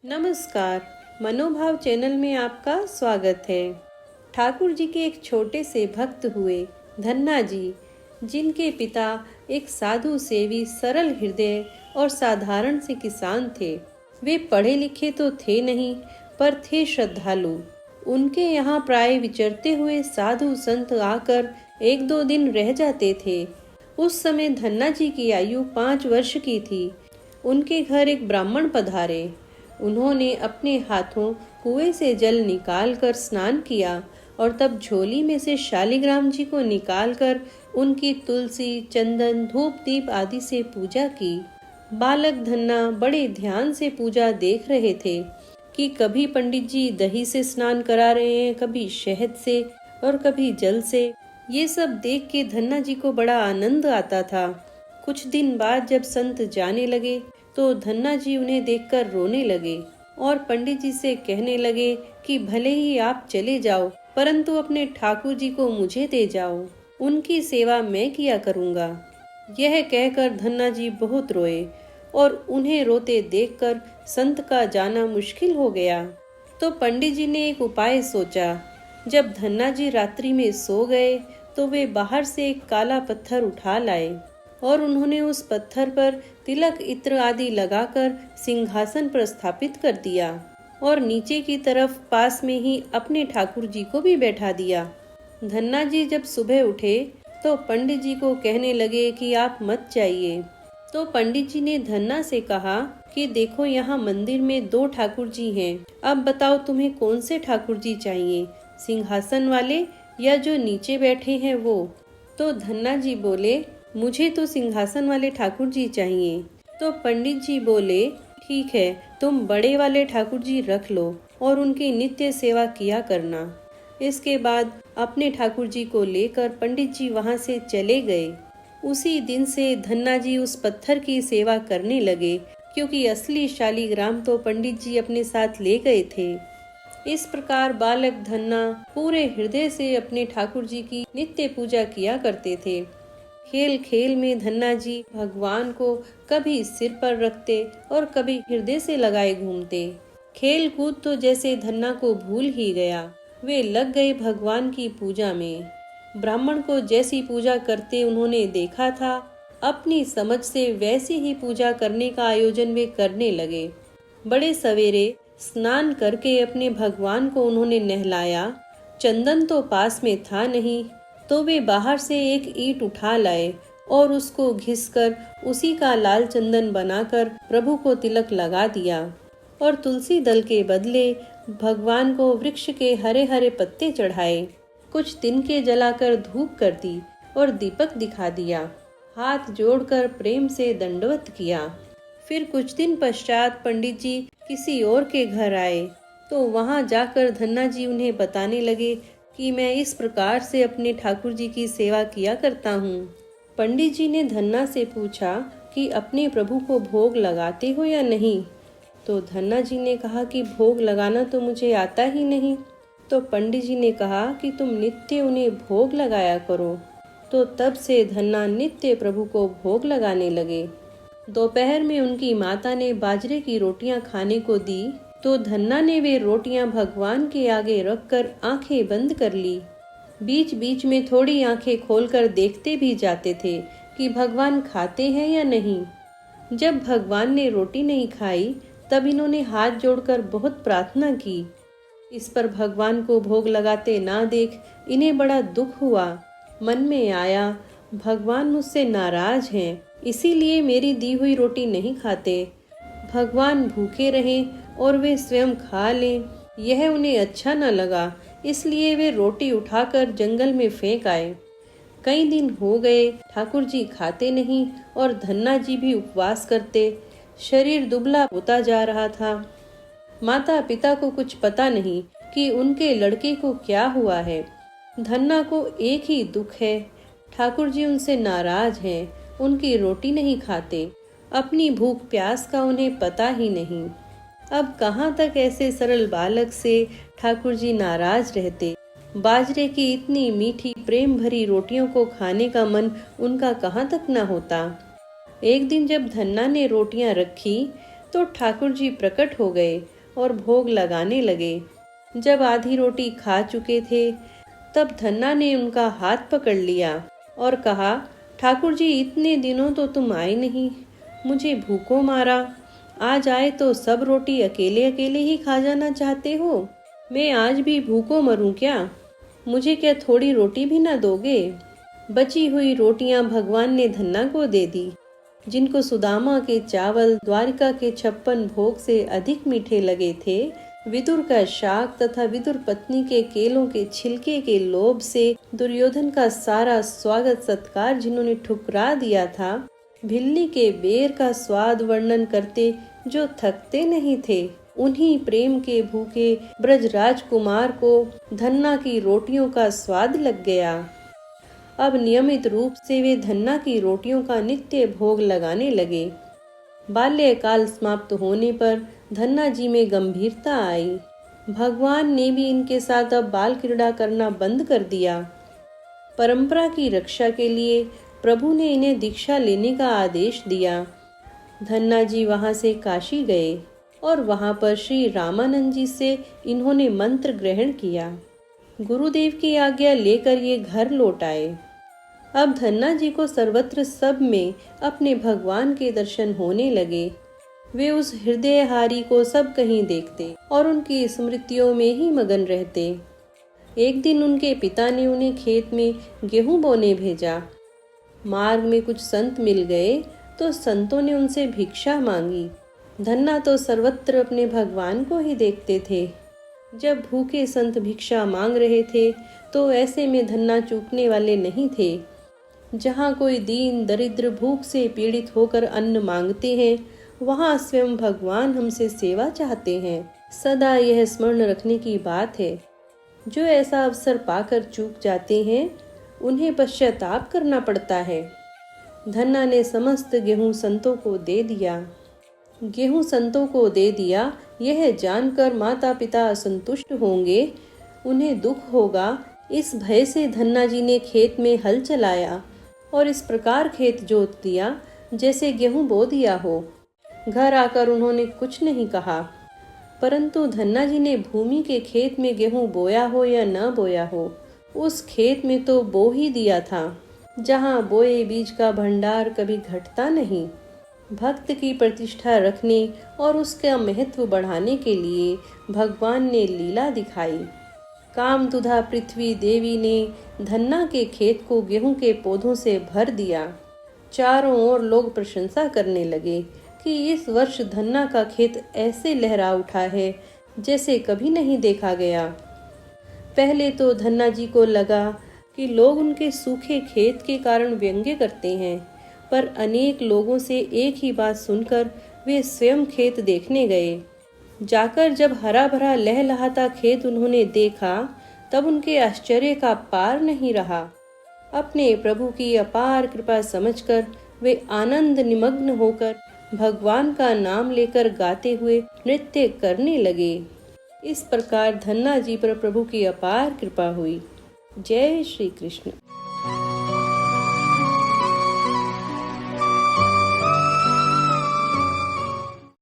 नमस्कार। मनोभाव चैनल में आपका स्वागत है। ठाकुर जी के एक छोटे से भक्त हुए धन्ना जी, जिनके पिता एक साधु सेवी, सरल हृदय और साधारण से किसान थे। वे पढ़े लिखे तो थे नहीं, पर थे श्रद्धालु। उनके यहाँ प्राय विचरते हुए साधु संत आकर एक दो दिन रह जाते थे। उस समय धन्ना जी की आयु 5 वर्ष की थी। उनके घर एक ब्राह्मण पधारे। उन्होंने अपने हाथों कुएं से जल निकालकर स्नान किया और तब झोली में से शालिग्राम जी को निकालकर उनकी तुलसी, चंदन, धूप दीप आदि से पूजा की। बालक धन्ना बड़े ध्यान से पूजा देख रहे थे कि कभी पंडित जी दही से स्नान करा रहे हैं, कभी शहद से और कभी जल से। ये सब देख के धन्ना जी को बड़ा आनंद आता था। कुछ दिन बाद जब संत जाने लगे तो धन्ना जी उन्हें देखकर रोने लगे और पंडित जी से कहने लगे कि भले ही आप चले जाओ, परंतु अपने ठाकुर जी को मुझे दे जाओ, उनकी सेवा मैं किया करूँगा। यह कहकर धन्ना जी बहुत रोए और उन्हें रोते देखकर संत का जाना मुश्किल हो गया। तो पंडित जी ने एक उपाय सोचा। जब धन्ना जी रात्रि में सो गए तो वे बाहर से एक काला पत्थर उठा लाए और उन्होंने उस पत्थर पर तिलक, इत्र आदि लगाकर सिंहासन पर स्थापित कर दिया और नीचे की तरफ पास में ही अपने ठाकुर जी को भी बैठा दिया। धन्ना जी जब सुबह उठे तो पंडित जी को कहने लगे कि आप मत जाइए। तो पंडित जी ने धन्ना से कहा कि देखो, यहाँ मंदिर में 2 ठाकुर जी हैं। अब बताओ तुम्हें कौन से ठाकुर जी चाहिए, सिंहासन वाले या जो नीचे बैठे हैं वो? तो धन्ना जी बोले, मुझे तो सिंहासन वाले ठाकुर जी चाहिए। तो पंडित जी बोले, ठीक है, तुम बड़े वाले ठाकुर जी रख लो और उनकी नित्य सेवा किया करना। इसके बाद अपने ठाकुर जी को लेकर पंडित जी वहां से चले गए। उसी दिन से धन्ना जी उस पत्थर की सेवा करने लगे, क्योंकि असली शालिग्राम तो पंडित जी अपने साथ ले गए थे। इस प्रकार बालक धन्ना पूरे हृदय से अपने ठाकुर जी की नित्य पूजा किया करते थे। खेल खेल में धन्ना जी भगवान को कभी सिर पर रखते और कभी हृदय से लगाए घूमते। खेल कूद तो जैसे धन्ना को भूल ही गया। वे लग गए भगवान की पूजा में। ब्राह्मण को जैसी पूजा करते उन्होंने देखा था, अपनी समझ से वैसी ही पूजा करने का आयोजन वे करने लगे। बड़े सवेरे स्नान करके अपने भगवान को उन्होंने नहलाया। चंदन तो पास में था नहीं, तो वे बाहर से एक ईंट उठा लाए और उसको घिसकर उसी का लाल चंदन बनाकर प्रभु को तिलक लगा दिया और तुलसी दल के बदले भगवान को वृक्ष के हरे हरे पत्ते चढ़ाए। कुछ तिनके जलाकर धूप कर दी और दीपक दिखा दिया। हाथ जोड़कर प्रेम से दंडवत किया। फिर कुछ दिन पश्चात पंडित जी किसी और के घर आए तो वहां जाकर धन्ना जी उन्हें बताने लगे कि मैं इस प्रकार से अपने ठाकुर जी की सेवा किया करता हूँ। पंडित जी ने धन्ना से पूछा कि अपने प्रभु को भोग लगाते हो या नहीं? तो धन्ना जी ने कहा कि भोग लगाना तो मुझे आता ही नहीं। तो पंडित जी ने कहा कि तुम नित्य उन्हें भोग लगाया करो। तो तब से धन्ना नित्य प्रभु को भोग लगाने लगे। दोपहर में उनकी माता ने बाजरे की रोटियां खाने को दी तो धन्ना ने वे रोटियां भगवान के आगे रखकर आंखें बंद कर ली। बीच बीच में थोड़ी आंखें खोलकर देखते भी जाते थे कि भगवान खाते हैं या नहीं। जब भगवान ने रोटी नहीं खाई तब इन्होंने हाथ जोड़कर बहुत प्रार्थना की। इस पर भगवान को भोग लगाते ना देख इन्हें बड़ा दुख हुआ। मन में आया, भगवान मुझसे नाराज हैं, इसीलिए मेरी दी हुई रोटी नहीं खाते। भगवान भूखे रहें और वे स्वयं खा लें, यह उन्हें अच्छा न लगा, इसलिए वे रोटी उठाकर जंगल में फेंक आए। कई दिन हो गए, ठाकुर जी खाते नहीं और धन्ना जी भी उपवास करते। शरीर दुबला होता जा रहा था। माता पिता को कुछ पता नहीं कि उनके लड़के को क्या हुआ है। धन्ना को एक ही दुख है, ठाकुर जी उनसे नाराज हैं, उनकी रोटी नहीं खाते। अपनी भूख प्यास का उन्हें पता ही नहीं। अब कहाँ तक ऐसे सरल बालक से ठाकुर जी नाराज रहते। बाजरे की इतनी मीठी प्रेम भरी रोटियों को खाने का मन उनका कहाँ तक न होता। एक दिन जब धन्ना ने रोटियां रखी तो ठाकुर जी प्रकट हो गए और भोग लगाने लगे। जब आधी रोटी खा चुके थे तब धन्ना ने उनका हाथ पकड़ लिया और कहा, ठाकुर जी इतने दिनों तो तुम आए नहीं, मुझे भूखों मारा। आज आए तो सब रोटी अकेले अकेले ही खा जाना चाहते हो। मैं आज भी भूखों मरूं क्या? मुझे क्या थोड़ी रोटी भी ना दोगे? बची हुई रोटियां भगवान ने धन्ना को दे दी, जिनको सुदामा के चावल द्वारिका के 56 भोग से अधिक मीठे लगे थे। विदुर का शाक तथा विदुर पत्नी के केलों के छिलके के लोभ से दुर्योधन का सारा स्वागत सत्कार जिन्होंने ठुकरा दिया था, भिल्ली के बेर का स्वाद वर्णन करते जो थकते नहीं थे, उन्हीं प्रेम के भूखे ब्रजराज कुमार को धन्ना की रोटियों का स्वाद लग गया। अब नियमित रूप से वे धन्ना की रोटियों का नित्य भोग लगाने लगे। बाल्यकाल समाप्त होने पर धन्ना जी में गंभीरता आई। भगवान ने भी इनके साथ अब बाल क्रीड़ा करना बंद कर दिया। परंपरा की रक्षा के लिए प्रभु ने इन्हें दीक्षा लेने का आदेश दिया। धन्ना जी वहां से काशी गए और वहां पर श्री रामानंद जी से इन्होंने मंत्र ग्रहण किया। गुरुदेव की आज्ञा लेकर ये घर लौट आए। अब धन्ना जी को सर्वत्र सब में अपने भगवान के दर्शन होने लगे। वे उस हृदयहारी को सब कहीं देखते और उनकी स्मृतियों में ही मगन रहते। एक दिन उनके पिता ने उन्हें खेत में गेहूं बोने भेजा। मार्ग में कुछ संत मिल गए तो संतों ने उनसे भिक्षा मांगी। धन्ना तो सर्वत्र अपने भगवान को ही देखते थे। जब भूखे संत भिक्षा मांग रहे थे तो ऐसे में धन्ना चूकने वाले नहीं थे। जहाँ कोई दीन दरिद्र भूख से पीड़ित होकर अन्न मांगते हैं, वहाँ स्वयं भगवान हमसे सेवा चाहते हैं। सदा यह स्मरण रखने की बात है। जो ऐसा अवसर पाकर चूक जाते हैं, उन्हें पश्चाताप करना पड़ता है। धन्ना ने समस्त गेहूं संतों को दे दिया। गेहूं संतों को दे दिया, यह जानकर माता पिता असंतुष्ट होंगे, उन्हें दुख होगा। इस भय से धन्ना जी ने खेत में हल चलाया और इस प्रकार खेत जोत दिया जैसे गेहूं बो दिया हो। घर आकर उन्होंने कुछ नहीं कहा, परंतु धन्ना जी ने भूमि के खेत में गेहूं बोया हो या न बोया हो, उस खेत में तो बो ही दिया था। जहाँ बोए बीज का भंडार कभी घटता नहीं। भक्त की प्रतिष्ठा रखने और उसका महत्व बढ़ाने के लिए भगवान ने लीला दिखाई। कामतुधा पृथ्वी देवी ने धन्ना के खेत को गेहूं के पौधों से भर दिया। चारों ओर लोग प्रशंसा करने लगे कि इस वर्ष धन्ना का खेत ऐसे लहरा उठा है जैसे कभी नहीं देखा गया। पहले तो धन्ना जी को लगा कि लोग उनके सूखे खेत के कारण व्यंग्य करते हैं, पर अनेक लोगों से एक ही बात सुनकर वे स्वयं खेत देखने गए। जाकर जब हरा भरा लहलहाता खेत उन्होंने देखा, तब उनके आश्चर्य का पार नहीं रहा। अपने प्रभु की अपार कृपा समझकर वे आनंद निमग्न होकर भगवान का नाम लेकर गाते हुए नृत्य करने लगे। इस प्रकार धन्ना जी पर प्रभु की अपार कृपा हुई। जय श्री कृष्ण।